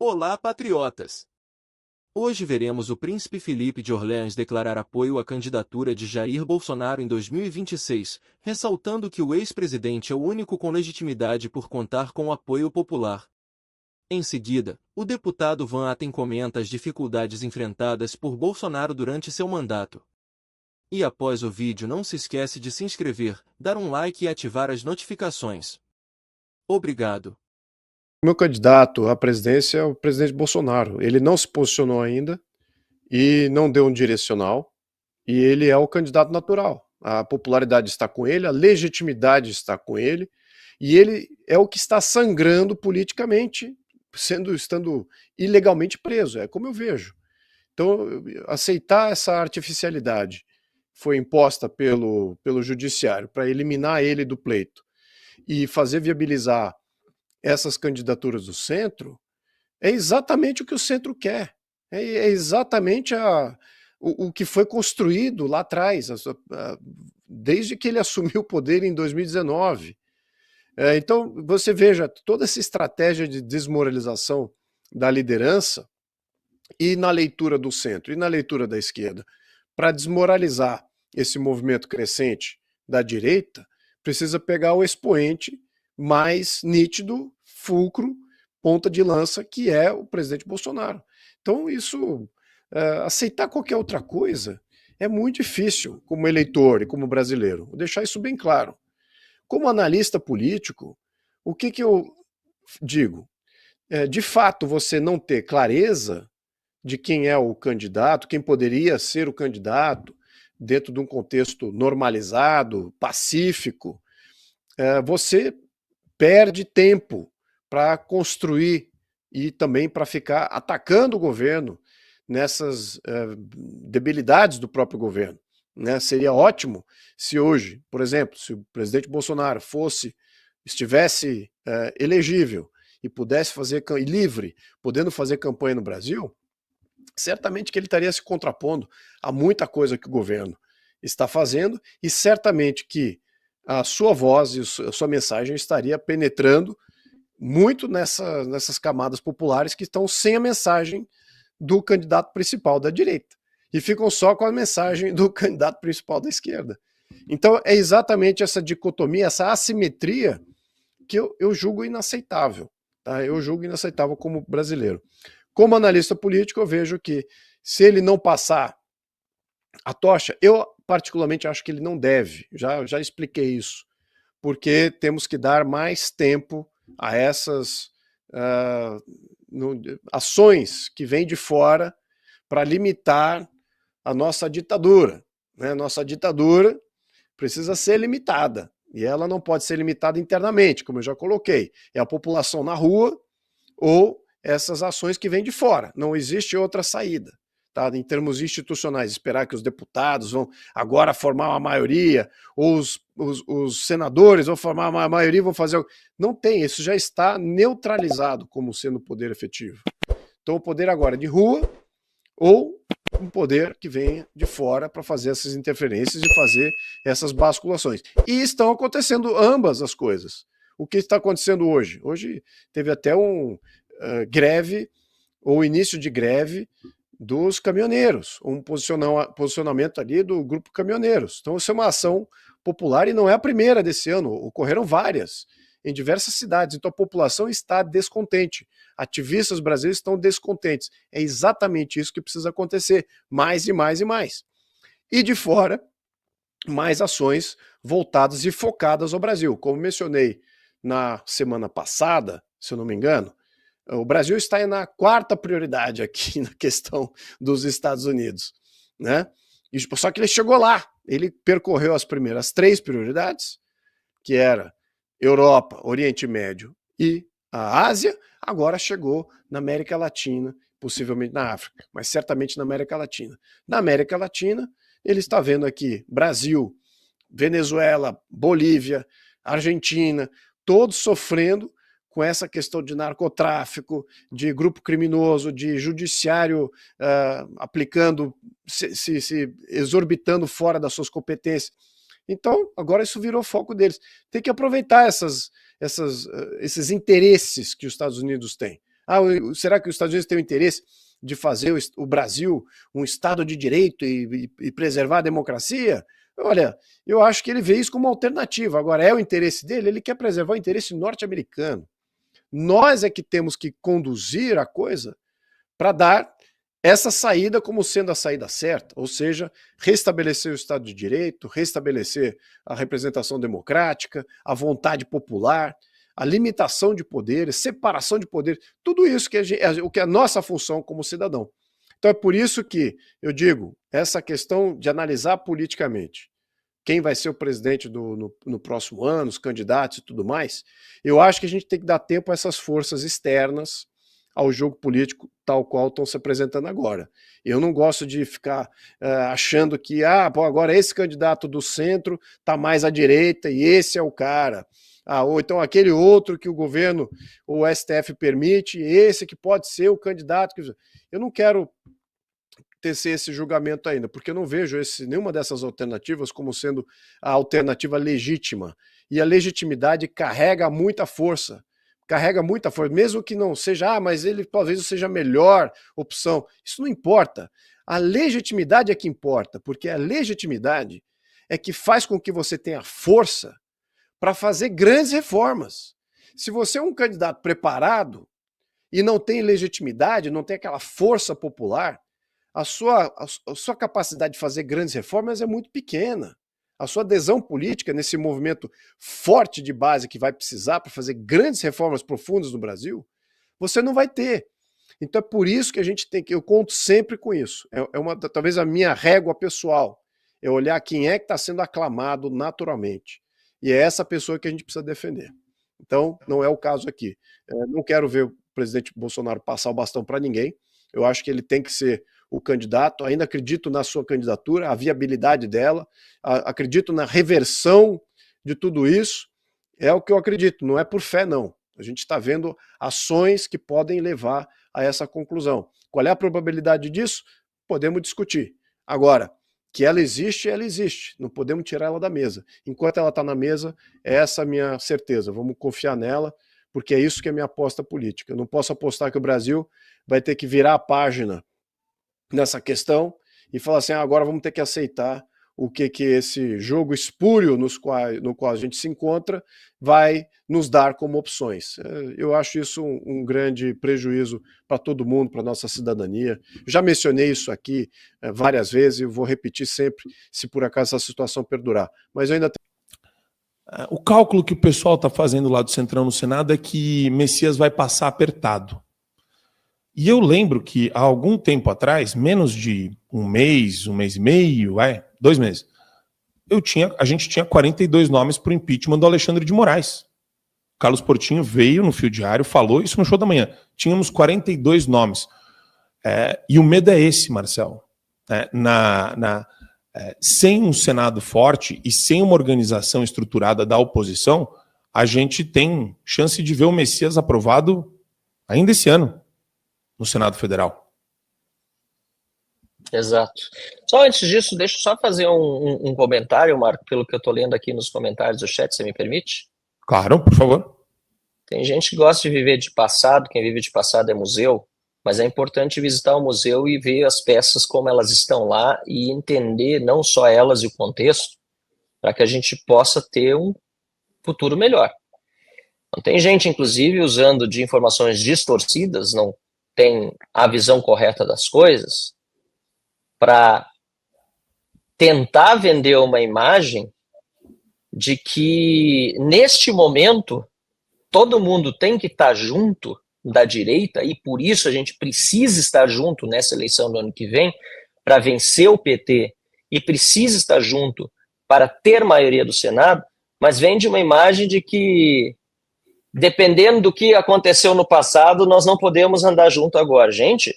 Olá, patriotas! Hoje veremos o príncipe Felipe de Orleans declarar apoio à candidatura de Jair Bolsonaro em 2026, ressaltando que o ex-presidente é o único com legitimidade por contar com o apoio popular. Em seguida, o deputado Van Hatten comenta as dificuldades enfrentadas por Bolsonaro durante seu mandato. E após o vídeo, não se esquece de se inscrever, dar um like e ativar as notificações. Obrigado. Meu candidato à presidência é o presidente Bolsonaro. Ele não se posicionou ainda e não deu um direcional, e ele é o candidato natural. A popularidade está com ele, a legitimidade está com ele, e ele é o que está sangrando politicamente, estando ilegalmente preso. É como eu vejo. Então, aceitar essa artificialidade foi imposta pelo judiciário para eliminar ele do pleito e fazer viabilizar essas candidaturas do centro, é exatamente o que o centro quer. É exatamente o que foi construído lá atrás, desde que ele assumiu o poder em 2019. Então, você veja toda essa estratégia de desmoralização da liderança e na leitura do centro e na leitura da esquerda, para desmoralizar esse movimento crescente da direita, precisa pegar o expoente mais nítido, fulcro, ponta de lança, que é o presidente Bolsonaro. Então isso, aceitar qualquer outra coisa é muito difícil como eleitor e como brasileiro. Vou deixar isso bem claro. Como analista político, o que eu digo? De fato, você não ter clareza de quem é o candidato, quem poderia ser o candidato, dentro de um contexto normalizado, pacífico, você perde tempo para construir e também para ficar atacando o governo nessas debilidades do próprio governo. Né? Seria ótimo se hoje, por exemplo, se o presidente Bolsonaro estivesse elegível e pudesse fazer livre, podendo fazer campanha no Brasil, certamente que ele estaria se contrapondo a muita coisa que o governo está fazendo e certamente que a sua voz e a sua mensagem estaria penetrando muito nessas camadas populares que estão sem a mensagem do candidato principal da direita e ficam só com a mensagem do candidato principal da esquerda. Então é exatamente essa dicotomia, essa assimetria que eu julgo inaceitável. Tá? Eu julgo inaceitável como brasileiro. Como analista político, eu vejo que se ele não passar a tocha, eu particularmente acho que ele não deve, já expliquei isso, porque temos que dar mais tempo a essas ações que vêm de fora para limitar a nossa ditadura. Né? Nossa ditadura precisa ser limitada, e ela não pode ser limitada internamente, como eu já coloquei. É a população na rua ou essas ações que vêm de fora. Não existe outra saída. Tá? Em termos institucionais, esperar que os deputados vão agora formar uma maioria, ou os senadores vão formar uma maioria e vão fazer... Não tem, isso já está neutralizado como sendo poder efetivo. Então o poder agora é de rua, ou um poder que vem de fora para fazer essas interferências e fazer essas basculações. E estão acontecendo ambas as coisas. O que está acontecendo hoje? Hoje teve até greve, ou início de greve dos caminhoneiros, um posicionamento ali do grupo caminhoneiros. Então isso é uma ação popular e não é a primeira desse ano, ocorreram várias em diversas cidades, então a população está descontente, ativistas brasileiros estão descontentes, é exatamente isso que precisa acontecer, mais e mais e mais. E de fora, mais ações voltadas e focadas ao Brasil, como mencionei na semana passada, se eu não me engano, o Brasil está na quarta prioridade aqui na questão dos Estados Unidos, né? Só que ele chegou lá, ele percorreu as primeiras 3 prioridades, que era Europa, Oriente Médio e a Ásia, agora chegou na América Latina, possivelmente na África, mas certamente na América Latina. Na América Latina, ele está vendo aqui Brasil, Venezuela, Bolívia, Argentina, todos sofrendo com essa questão de narcotráfico, de grupo criminoso, de judiciário aplicando, se exorbitando fora das suas competências. Então, agora isso virou foco deles. Tem que aproveitar esses interesses que os Estados Unidos têm. Será que os Estados Unidos têm o interesse de fazer o Brasil um Estado de direito e preservar a democracia? Olha, eu acho que ele vê isso como uma alternativa. Agora, é o interesse dele? Ele quer preservar o interesse norte-americano. Nós é que temos que conduzir a coisa para dar essa saída como sendo a saída certa, ou seja, restabelecer o Estado de Direito, restabelecer a representação democrática, a vontade popular, a limitação de poderes, separação de poderes, tudo isso que o que é a nossa função como cidadão. Então é por isso que eu digo, essa questão de analisar politicamente quem vai ser o presidente no próximo ano, os candidatos e tudo mais, eu acho que a gente tem que dar tempo a essas forças externas ao jogo político tal qual estão se apresentando agora. Eu não gosto de ficar achando que agora esse candidato do centro está mais à direita e esse é o cara. Ou então aquele outro que o governo, o STF permite, esse que pode ser o candidato. Eu não quero tecer esse julgamento ainda, porque eu não vejo nenhuma dessas alternativas como sendo a alternativa legítima. E a legitimidade carrega muita força, mesmo que não seja, mas ele talvez seja a melhor opção. Isso não importa. A legitimidade é que importa, porque a legitimidade é que faz com que você tenha força para fazer grandes reformas. Se você é um candidato preparado e não tem legitimidade, não tem aquela força popular, a sua capacidade de fazer grandes reformas é muito pequena. A sua adesão política nesse movimento forte de base que vai precisar para fazer grandes reformas profundas no Brasil, você não vai ter. Então é por isso que a gente tem que... Eu conto sempre com isso. Talvez a minha régua pessoal. É olhar quem é que está sendo aclamado naturalmente. E é essa pessoa que a gente precisa defender. Então, não é o caso aqui. Não quero ver o presidente Bolsonaro passar o bastão para ninguém. Eu acho que ele tem que ser o candidato, ainda acredito na sua candidatura, a viabilidade dela, acredito na reversão de tudo isso, é o que eu acredito, não é por fé não. A gente está vendo ações que podem levar a essa conclusão. Qual é a probabilidade disso? Podemos discutir. Agora, que ela existe, não podemos tirar ela da mesa. Enquanto ela está na mesa, é essa a minha certeza, vamos confiar nela, porque é isso que é minha aposta política. Eu não posso apostar que o Brasil vai ter que virar a página nessa questão e falar assim, agora vamos ter que aceitar o que esse jogo espúrio no qual a gente se encontra vai nos dar como opções. Eu acho isso um grande prejuízo para todo mundo, para a nossa cidadania. Já mencionei isso aqui várias vezes e vou repetir sempre, se por acaso essa situação perdurar. Mas eu ainda tenho... O cálculo que o pessoal está fazendo lá do Centrão no Senado é que Messias vai passar apertado. E eu lembro que há algum tempo atrás, menos de um mês e meio, 2 meses, a gente tinha 42 nomes para o impeachment do Alexandre de Moraes. Carlos Portinho veio no Fio Diário, falou isso no Show da Manhã. Tínhamos 42 nomes. E o medo é esse, Marcelo. Sem um Senado forte e sem uma organização estruturada da oposição, a gente tem chance de ver o Messias aprovado ainda esse ano no Senado Federal. Exato. Só antes disso, deixa eu só fazer um comentário, Marco, pelo que eu estou lendo aqui nos comentários do chat, você me permite? Claro, por favor. Tem gente que gosta de viver de passado, quem vive de passado é museu, mas é importante visitar o museu e ver as peças como elas estão lá e entender não só elas e o contexto, para que a gente possa ter um futuro melhor. Então, tem gente, inclusive, usando de informações distorcidas, não tem a visão correta das coisas, para tentar vender uma imagem de que, neste momento, todo mundo tem que estar junto da direita e, por isso, a gente precisa estar junto nessa eleição do ano que vem para vencer o PT e precisa estar junto para ter maioria do Senado, mas vende uma imagem de que, dependendo do que aconteceu no passado, nós não podemos andar junto agora. Gente,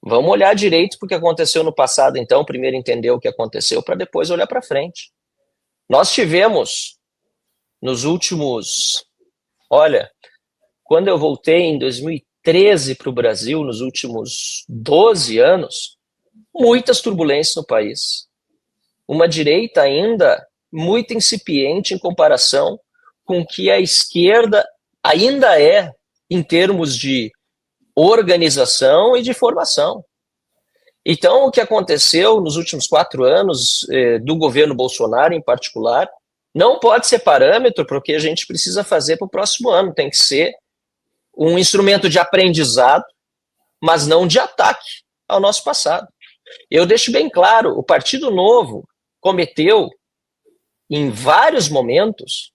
vamos olhar direito porque aconteceu no passado, então, primeiro entender o que aconteceu para depois olhar para frente. Nós tivemos, nos últimos... Olha, quando eu voltei em 2013 para o Brasil, nos últimos 12 anos, muitas turbulências no país. Uma direita ainda muito incipiente em comparação com o que a esquerda ainda é, em termos de organização e de formação. Então, o que aconteceu nos últimos 4 anos, do governo Bolsonaro em particular, não pode ser parâmetro para o que a gente precisa fazer para o próximo ano. Tem que ser um instrumento de aprendizado, mas não de ataque ao nosso passado. Eu deixo bem claro, o Partido Novo cometeu, em vários momentos,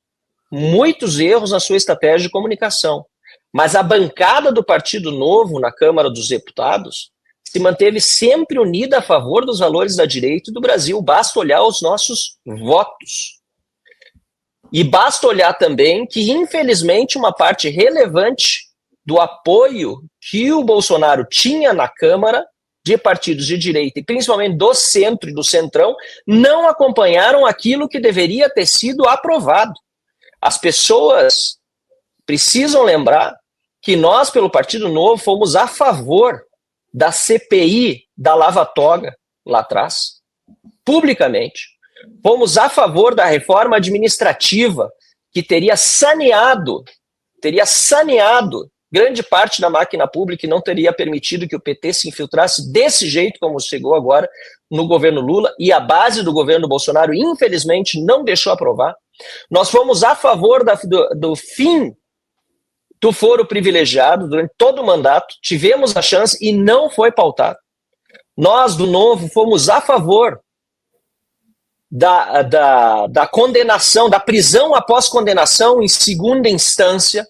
muitos erros na sua estratégia de comunicação. Mas a bancada do Partido Novo na Câmara dos Deputados se manteve sempre unida a favor dos valores da direita e do Brasil. Basta olhar os nossos votos. E basta olhar também que, infelizmente, uma parte relevante do apoio que o Bolsonaro tinha na Câmara de partidos de direita, e principalmente do centro e do centrão, não acompanharam aquilo que deveria ter sido aprovado. As pessoas precisam lembrar que nós, pelo Partido Novo, fomos a favor da CPI da Lava Toga, lá atrás, publicamente. Fomos a favor da reforma administrativa, que teria saneado grande parte da máquina pública e não teria permitido que o PT se infiltrasse desse jeito como chegou agora no governo Lula, e a base do governo Bolsonaro, infelizmente, não deixou aprovar. Nós fomos a favor do fim do foro privilegiado durante todo o mandato, tivemos a chance e não foi pautado. Nós, do Novo, fomos a favor da condenação, da prisão após condenação em segunda instância.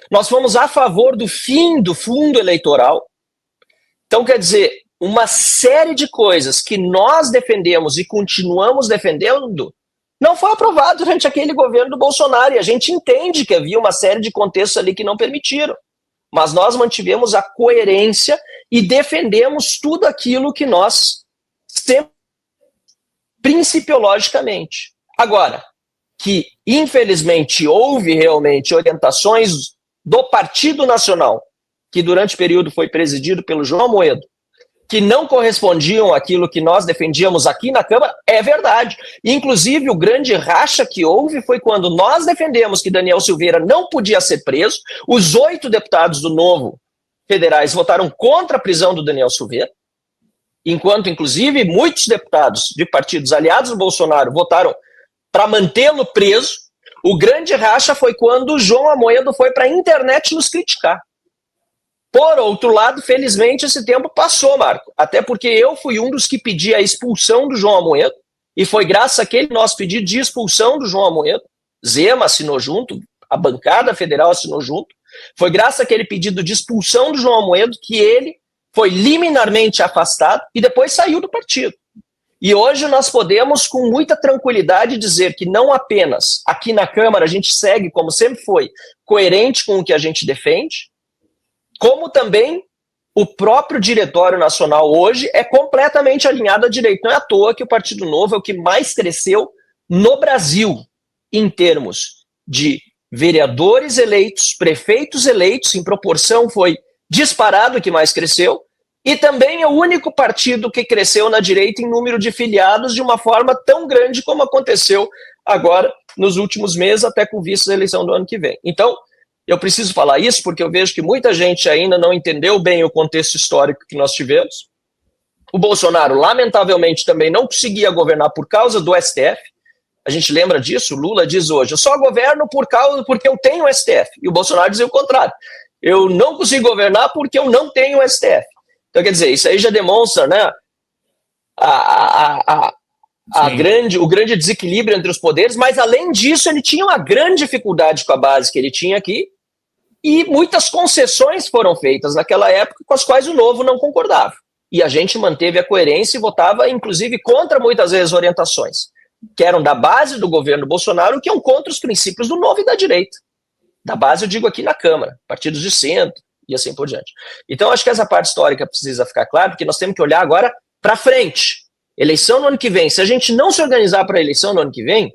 Nós fomos a favor do fim do fundo eleitoral. Então, quer dizer, uma série de coisas que nós defendemos e continuamos defendendo não foi aprovado durante aquele governo do Bolsonaro. E a gente entende que havia uma série de contextos ali que não permitiram. Mas nós mantivemos a coerência e defendemos tudo aquilo que nós sempre, principiologicamente. Agora, que infelizmente houve realmente orientações do Partido Nacional, que durante o período foi presidido pelo João Amoedo, que não correspondiam àquilo que nós defendíamos aqui na Câmara, é verdade. Inclusive, o grande racha que houve foi quando nós defendemos que Daniel Silveira não podia ser preso, os 8 deputados do Novo federais votaram contra a prisão do Daniel Silveira, enquanto, inclusive, muitos deputados de partidos aliados do Bolsonaro votaram para mantê-lo preso. O grande racha foi quando o João Amoedo foi para a internet nos criticar. Por outro lado, felizmente, esse tempo passou, Marco. Até porque eu fui um dos que pedi a expulsão do João Amoedo, e foi graças àquele nosso pedido de expulsão do João Amoedo, Zema assinou junto, a bancada federal assinou junto, foi graças àquele pedido de expulsão do João Amoedo que ele foi liminarmente afastado e depois saiu do partido. E hoje nós podemos, com muita tranquilidade, dizer que não apenas aqui na Câmara a gente segue, como sempre foi, coerente com o que a gente defende, como também o próprio Diretório Nacional hoje é completamente alinhado à direita. Não é à toa que o Partido Novo é o que mais cresceu no Brasil, em termos de vereadores eleitos, prefeitos eleitos, em proporção foi disparado o que mais cresceu, e também é o único partido que cresceu na direita em número de filiados de uma forma tão grande como aconteceu agora nos últimos meses, até com vistas à eleição do ano que vem. Então, eu preciso falar isso porque eu vejo que muita gente ainda não entendeu bem o contexto histórico que nós tivemos. O Bolsonaro, lamentavelmente, também não conseguia governar por causa do STF. A gente lembra disso? O Lula diz hoje, eu só governo porque eu tenho o STF. E o Bolsonaro dizia o contrário. Eu não consigo governar porque eu não tenho o STF. Então, quer dizer, isso aí já demonstra, né, o grande desequilíbrio entre os poderes, mas além disso ele tinha uma grande dificuldade com a base que ele tinha aqui, e muitas concessões foram feitas naquela época com as quais o Novo não concordava. E a gente manteve a coerência e votava, inclusive, contra muitas vezes orientações, que eram da base do governo Bolsonaro, que iam contra os princípios do Novo e da direita. Da base, eu digo aqui na Câmara, partidos de centro e assim por diante. Então, acho que essa parte histórica precisa ficar clara, porque nós temos que olhar agora para frente. Eleição no ano que vem. Se a gente não se organizar para a eleição no ano que vem,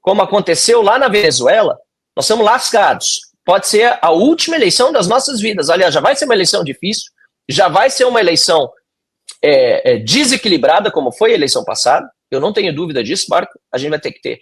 como aconteceu lá na Venezuela, nós estamos lascados. Pode ser a última eleição das nossas vidas. Aliás, já vai ser uma eleição difícil, já vai ser uma eleição desequilibrada, como foi a eleição passada. Eu não tenho dúvida disso, Marco. A gente vai ter que ter